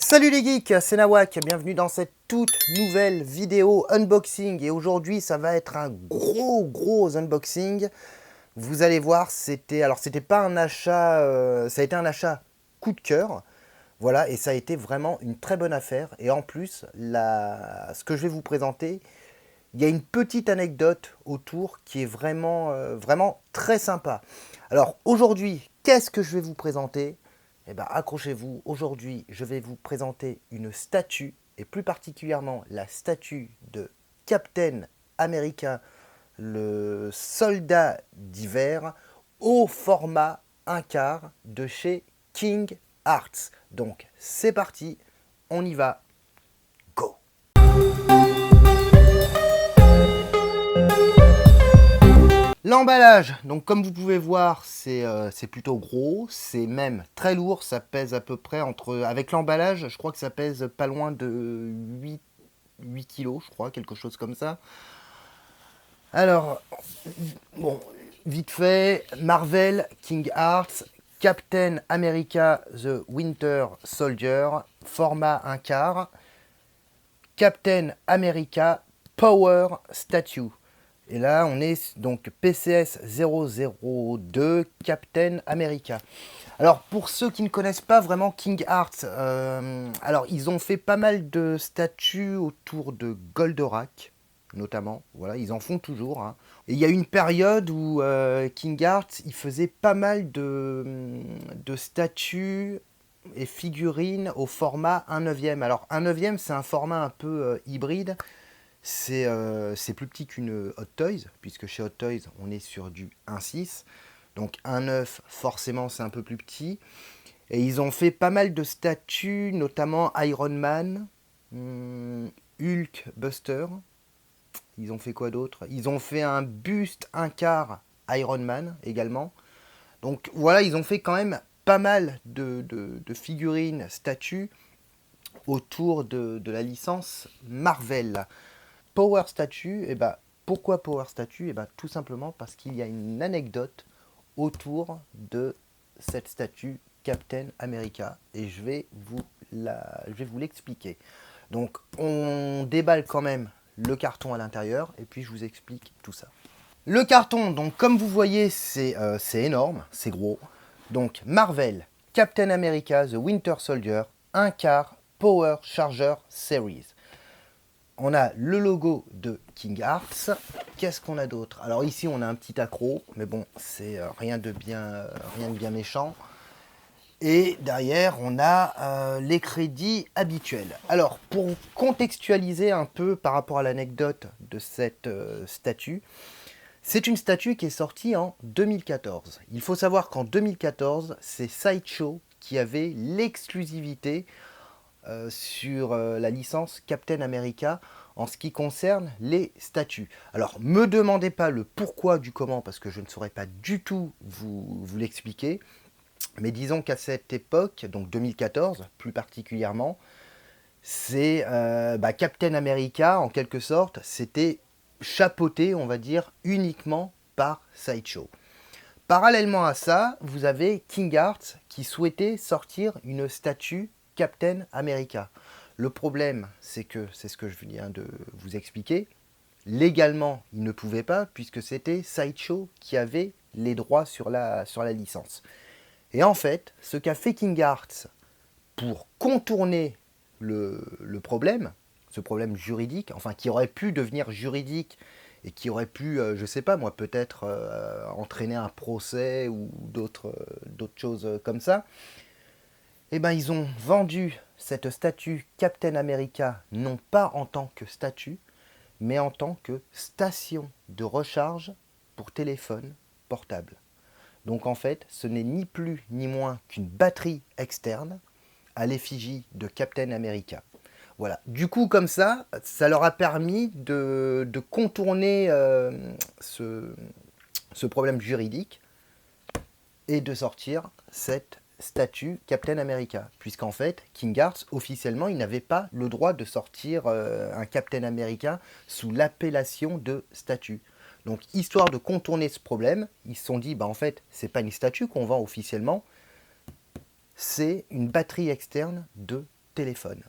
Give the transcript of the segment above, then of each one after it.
Salut les geeks, c'est Nawak, bienvenue dans cette toute nouvelle vidéo unboxing et aujourd'hui ça va être un gros unboxing. Vous allez voir, c'était pas un achat, ça a été un achat coup de cœur, voilà, et ça a été vraiment une très bonne affaire. Et en plus, ce que je vais vous présenter, il y a une petite anecdote autour qui est vraiment très sympa. Alors aujourd'hui, qu'est-ce que je vais vous présenter? Eh bien, accrochez-vous, aujourd'hui, je vais vous présenter une statue, et plus particulièrement la statue de Captain America, le soldat d'hiver, au format 1/4 de chez King Arts. Donc, c'est parti, on y va, go! L'emballage, donc comme vous pouvez voir, c'est plutôt gros, c'est même très lourd, ça pèse à peu près avec l'emballage, je crois que ça pèse pas loin de 8 kilos, je crois, quelque chose comme ça. Alors, bon, vite fait, Marvel, King Arts, Captain America The Winter Soldier, format 1/4, Captain America Power Statue. Et là, on est donc PCS 002 Captain America. Alors, pour ceux qui ne connaissent pas vraiment King Arts, alors ils ont fait pas mal de statues autour de Goldorak, notamment. Voilà, ils en font toujours. Hein. Et il y a une période où King Arts, il faisait pas mal de statues et figurines au format 1/9. Alors, 1/9, c'est un format un peu hybride. C'est plus petit qu'une Hot Toys, puisque chez Hot Toys, on est sur du 1/6. Donc 1/9, forcément, c'est un peu plus petit. Et ils ont fait pas mal de statues, notamment Iron Man, Hulk Buster. Ils ont fait quoi d'autre? Ils ont fait un buste 1/4 Iron Man également. Donc voilà, ils ont fait quand même pas mal de figurines, statues autour de la licence Marvel. Power Statue, et pourquoi Power Statue? Tout simplement parce qu'il y a une anecdote autour de cette statue Captain America et je vais vous l'expliquer. Donc on déballe quand même le carton à l'intérieur et puis je vous explique tout ça. Le carton, donc comme vous voyez, c'est énorme, c'est gros. Donc Marvel, Captain America The Winter Soldier, 1/4 Power Charger Series. On a le logo de King Arts. Qu'est-ce qu'on a d'autre? Alors ici, on a un petit accro, mais bon, c'est rien de bien méchant. Et derrière, on a les crédits habituels. Alors, pour contextualiser un peu par rapport à l'anecdote de cette statue, c'est une statue qui est sortie en 2014. Il faut savoir qu'en 2014, c'est Sideshow qui avait l'exclusivité sur la licence Captain America en ce qui concerne les statues. Alors, me demandez pas le pourquoi du comment, parce que je ne saurais pas du tout vous l'expliquer, mais disons qu'à cette époque, donc 2014 plus particulièrement, c'est Captain America, en quelque sorte, c'était chapeauté, on va dire, uniquement par Sideshow. Parallèlement à ça, vous avez King Arts qui souhaitait sortir une statue Captain America. Le problème, c'est que, c'est ce que je viens de vous expliquer, légalement, il ne pouvait pas, puisque c'était Sideshow qui avait les droits sur la licence. Et en fait, ce qu'a fait King Arts pour contourner le problème, ce problème juridique, enfin qui aurait pu devenir juridique et qui aurait pu, je sais pas moi, peut-être entraîner un procès ou d'autres choses comme ça, eh ben ils ont vendu cette statue Captain America non pas en tant que statue, mais en tant que station de recharge pour téléphone portable. Donc en fait, ce n'est ni plus ni moins qu'une batterie externe à l'effigie de Captain America. Voilà. Du coup, comme ça leur a permis de contourner ce problème juridique et de sortir cette statue Captain America. Puisqu'en fait, King Arts, officiellement, il n'avait pas le droit de sortir un Captain America sous l'appellation de statue. Donc, histoire de contourner ce problème, ils se sont dit, en fait, c'est pas une statue qu'on vend officiellement, c'est une batterie externe de téléphone.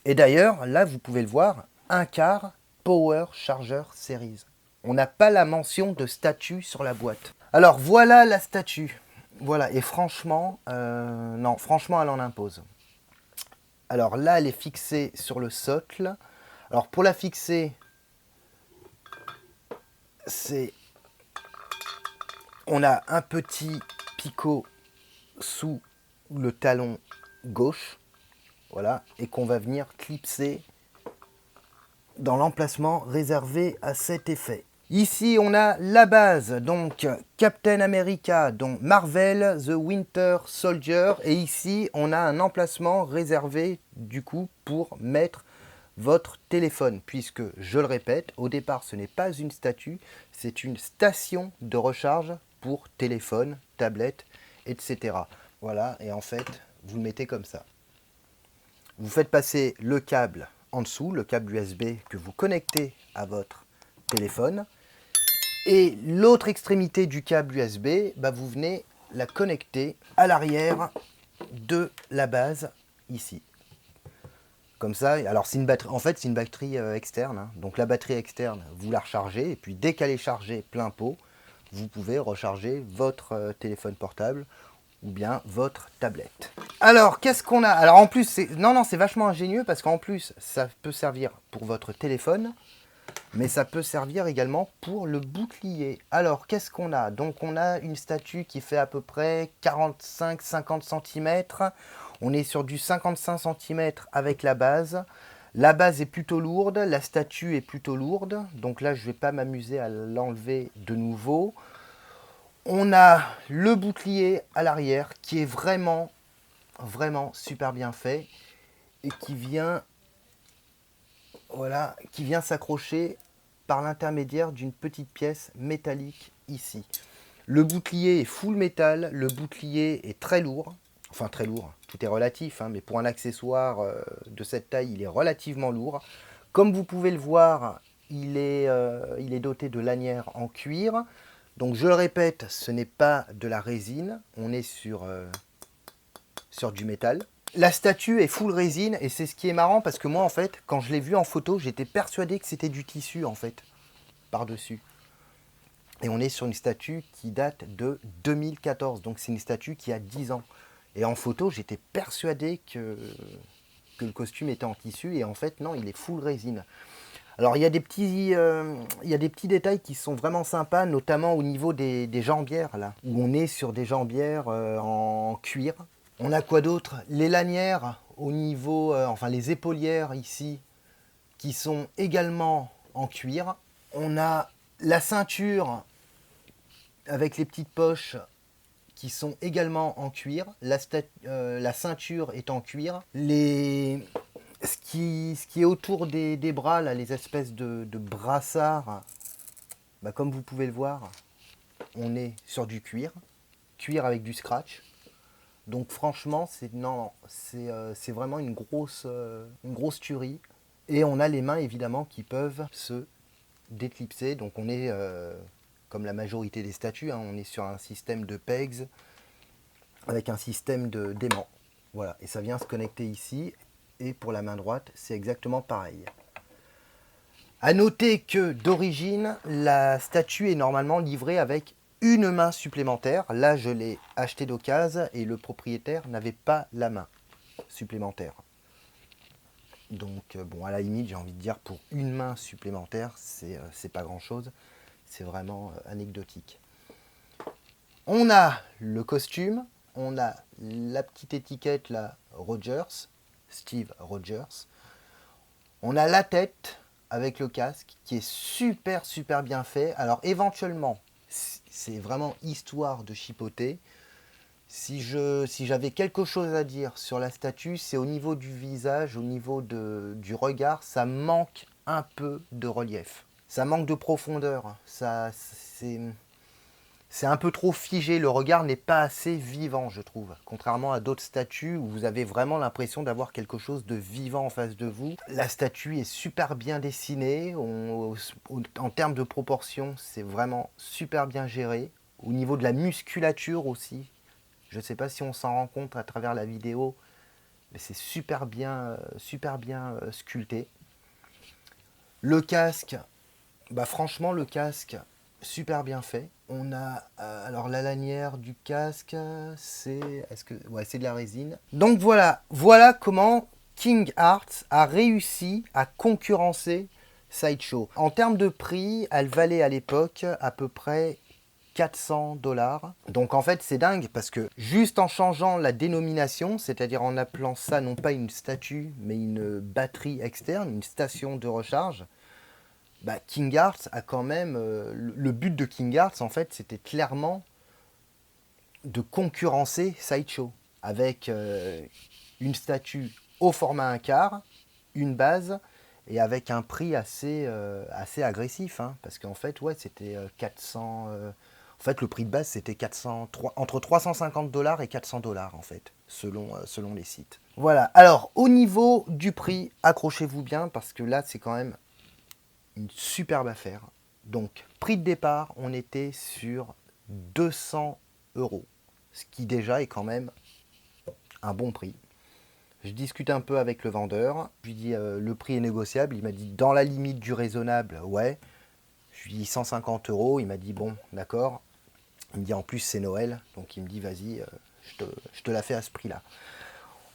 Et d'ailleurs, là, vous pouvez le voir, 1/4 Power Charger Series. On n'a pas la mention de statut sur la boîte. Alors, voilà la statue. Voilà, et franchement, non, franchement, elle en impose. Alors là, elle est fixée sur le socle. Alors, pour la fixer, on a un petit picot sous le talon gauche. Voilà, et qu'on va venir clipser dans l'emplacement réservé à cet effet. Ici, on a la base, donc Captain America, donc Marvel, The Winter Soldier. Et ici, on a un emplacement réservé, du coup, pour mettre votre téléphone. Puisque, je le répète, au départ, ce n'est pas une statue, c'est une station de recharge pour téléphone, tablette, etc. Voilà, et en fait, vous le mettez comme ça. Vous faites passer le câble en dessous, le câble USB que vous connectez à votre téléphone. Et l'autre extrémité du câble USB, bah vous venez la connecter à l'arrière de la base, ici. Comme ça, alors c'est une batterie, en fait c'est une batterie externe. Hein. Donc la batterie externe, vous la rechargez, et puis dès qu'elle est chargée plein pot, vous pouvez recharger votre téléphone portable ou bien votre tablette. Alors, qu'est-ce qu'on a? Alors en plus, c'est vachement ingénieux parce qu'en plus, ça peut servir pour votre téléphone, mais ça peut servir également pour le bouclier. Alors, qu'est-ce qu'on a? Donc, on a une statue qui fait à peu près 45-50 cm. On est sur du 55 cm avec la base. La base est plutôt lourde, la statue est plutôt lourde. Donc là, je ne vais pas m'amuser à l'enlever de nouveau. On a le bouclier à l'arrière qui est vraiment super bien fait et qui vient, voilà, qui vient s'accrocher par l'intermédiaire d'une petite pièce métallique ici. Le bouclier est full métal, le bouclier est très lourd, enfin très lourd, tout est relatif, hein, mais pour un accessoire de cette taille, il est relativement lourd. Comme vous pouvez le voir, il est doté de lanières en cuir. Donc je le répète, ce n'est pas de la résine, on est sur du métal. La statue est full résine et c'est ce qui est marrant parce que moi en fait, quand je l'ai vu en photo, j'étais persuadé que c'était du tissu en fait, par-dessus. Et on est sur une statue qui date de 2014, donc c'est une statue qui a 10 ans. Et en photo, j'étais persuadé que le costume était en tissu et en fait non, il est full résine. Alors il y a des petits détails qui sont vraiment sympas, notamment au niveau des jambières là, où on est sur des jambières en cuir. On a quoi d'autre? Les lanières au niveau, enfin les épaulières ici, qui sont également en cuir. On a la ceinture avec les petites poches qui sont également en cuir. La ceinture est en cuir. Ce qui est autour des bras, là, les espèces de brassards, bah, comme vous pouvez le voir, on est sur du cuir. Cuir avec du scratch. Donc franchement, c'est vraiment une grosse tuerie. Et on a les mains évidemment qui peuvent se déclipser. Donc on est, comme la majorité des statues, hein, on est sur un système de pegs avec un système d'aimant. Voilà, et ça vient se connecter ici. Et pour la main droite, c'est exactement pareil. A noter que d'origine, la statue est normalement livrée avec une main supplémentaire. Là, je l'ai acheté d'occasion et le propriétaire n'avait pas la main supplémentaire. Donc, bon, à la limite, j'ai envie de dire, pour une main supplémentaire, c'est pas grand-chose. C'est vraiment anecdotique. On a le costume, on a la petite étiquette, là, Rogers, Steve Rogers. On a la tête avec le casque qui est super bien fait. Alors éventuellement, c'est vraiment histoire de chipoter. Si j'avais quelque chose à dire sur la statue, c'est au niveau du visage, au niveau du regard, ça manque un peu de relief. Ça manque de profondeur. C'est un peu trop figé, le regard n'est pas assez vivant, je trouve. Contrairement à d'autres statues où vous avez vraiment l'impression d'avoir quelque chose de vivant en face de vous. La statue est super bien dessinée, en termes de proportions, c'est vraiment super bien géré. Au niveau de la musculature aussi, je ne sais pas si on s'en rend compte à travers la vidéo, mais c'est super bien sculpté. Le casque, bah franchement le casque, super bien fait. On a alors la lanière du casque, ouais, c'est de la résine. Donc voilà comment King Arts a réussi à concurrencer Sideshow. En termes de prix, elle valait à l'époque à peu près 400 $. Donc en fait c'est dingue parce que juste en changeant la dénomination, c'est-à-dire en appelant ça non pas une statue mais une batterie externe, une station de recharge, bah, King Arts a quand même... le but de King Arts en fait c'était clairement de concurrencer Sideshow avec une statue au format 1/4, une base et avec un prix assez agressif, hein, parce qu'en fait ouais c'était 400 en fait le prix de base c'était 400 entre 350 $ et 400 $ en fait selon les sites. Voilà, alors au niveau du prix, accrochez-vous bien parce que là c'est quand même une superbe affaire. Donc prix de départ, on était sur 200 €, ce qui déjà est quand même un bon prix. Je discute un peu avec le vendeur, je lui dis le prix est négociable, il m'a dit dans la limite du raisonnable, ouais. Je lui dis 150 €, il m'a dit bon, d'accord. Il me dit en plus c'est Noël, donc il me dit vas-y, je te la fais à ce prix-là.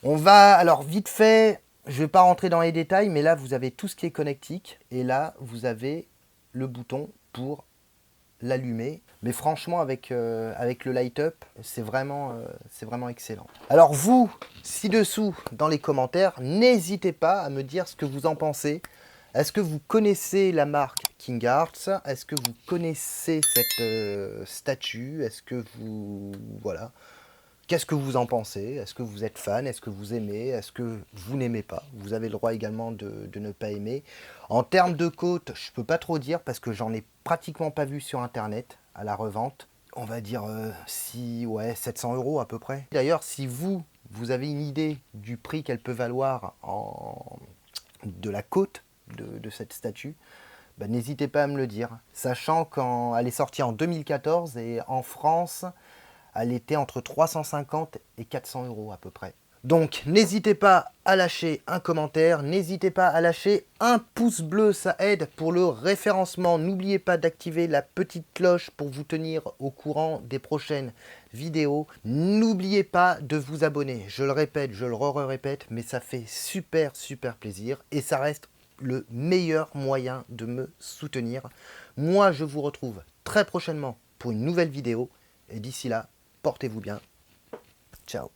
On va, alors vite fait, je ne vais pas rentrer dans les détails, mais là vous avez tout ce qui est connectique, et là vous avez le bouton pour l'allumer. Mais franchement avec le light up, c'est vraiment excellent. Alors vous, ci-dessous dans les commentaires, n'hésitez pas à me dire ce que vous en pensez. Est-ce que vous connaissez la marque King Arts? Est-ce que vous connaissez cette statue? Est-ce que vous... Voilà. Qu'est-ce que vous en pensez? Est-ce que vous êtes fan? Est-ce que vous aimez? Est-ce que vous n'aimez pas? Vous avez le droit également de ne pas aimer. En termes de cote, je ne peux pas trop dire parce que j'en ai pratiquement pas vu sur internet à la revente. On va dire ouais, 700 € à peu près. D'ailleurs, si vous avez une idée du prix qu'elle peut valoir de la cote de cette statue, bah, n'hésitez pas à me le dire. Sachant qu'elle est sortie en 2014 et en France, elle était entre 350 et 400 € à peu près. Donc n'hésitez pas à lâcher un commentaire, n'hésitez pas à lâcher un pouce bleu, ça aide pour le référencement. N'oubliez pas d'activer la petite cloche pour vous tenir au courant des prochaines vidéos. N'oubliez pas de vous abonner, je le répète, je le répète, mais ça fait super plaisir et ça reste le meilleur moyen de me soutenir. Moi je vous retrouve très prochainement pour une nouvelle vidéo et d'ici là, portez-vous bien. Ciao.